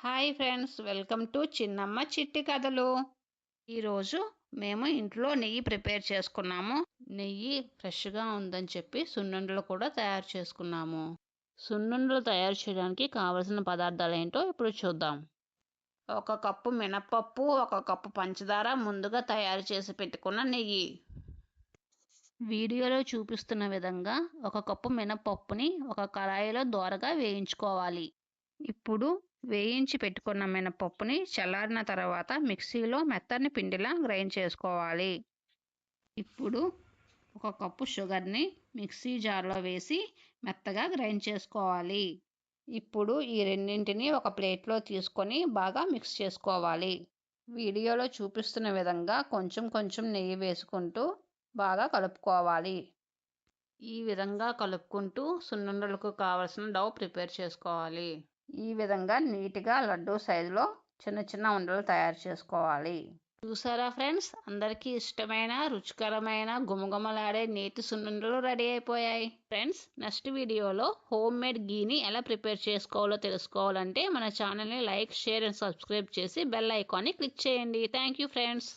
Hi friends, welcome to చిన్నమ్మ చిట్టి కథలు. ఈరోజు మేము ఇంట్లో నెయ్యి ప్రిపేర్ చేసుకున్నాము. నెయ్యి ఫ్రెష్గా ఉందని చెప్పి సున్నుండలు కూడా తయారు చేసుకున్నాము. సున్నుండలు తయారు చేయడానికి కావలసిన పదార్థాలు ఏంటో ఇప్పుడు చూద్దాం. 1 కప్పు మినప్పప్పు, 1 కప్పు పంచదార ముందుగా తయారు చేసి పెట్టుకున్న నెయ్యి. వీడియోలో చూపిస్తున్న విధంగా 1 కప్పు మినప్పప్పుని ఒక కడాయిలో దోరగా వేయించుకోవాలి. ఇప్పుడు వేయించి పెట్టుకున్న మినపప్పుని చల్లారిన తర్వాత మిక్సీలో మెత్తని పిండిలా గ్రైండ్ చేసుకోవాలి. ఇప్పుడు 1 కప్పు షుగర్ని మిక్సీ జార్లో వేసి మెత్తగా గ్రైండ్ చేసుకోవాలి. ఇప్పుడు ఈ రెండింటిని ఒక ప్లేట్లో తీసుకొని బాగా మిక్స్ చేసుకోవాలి. వీడియోలో చూపిస్తున్న విధంగా కొంచెం కొంచెం నెయ్యి వేసుకుంటూ బాగా కలుపుకోవాలి. ఈ విధంగా కలుపుకుంటూ సున్నుండలకు కావలసిన డౌ ప్రిపేర్ చేసుకోవాలి. ఈ విధంగా నీట్గా లడ్డూ సైజులో చిన్న చిన్న ఉండలు తయారు చేసుకోవాలి. చూసారా ఫ్రెండ్స్, అందరికీ ఇష్టమైన రుచికరమైన గుమగుమలాడే నేతి సున్నుండలు రెడీ అయిపోయాయి. ఫ్రెండ్స్, నెక్స్ట్ వీడియోలో హోమ్ మేడ్ గీని ఎలా ప్రిపేర్ చేసుకోవాలో తెలుసుకోవాలంటే మన ఛానల్ని లైక్, షేర్ అండ్ సబ్స్క్రైబ్ చేసి బెల్ ఐకాన్ని క్లిక్ చేయండి. Thank you friends.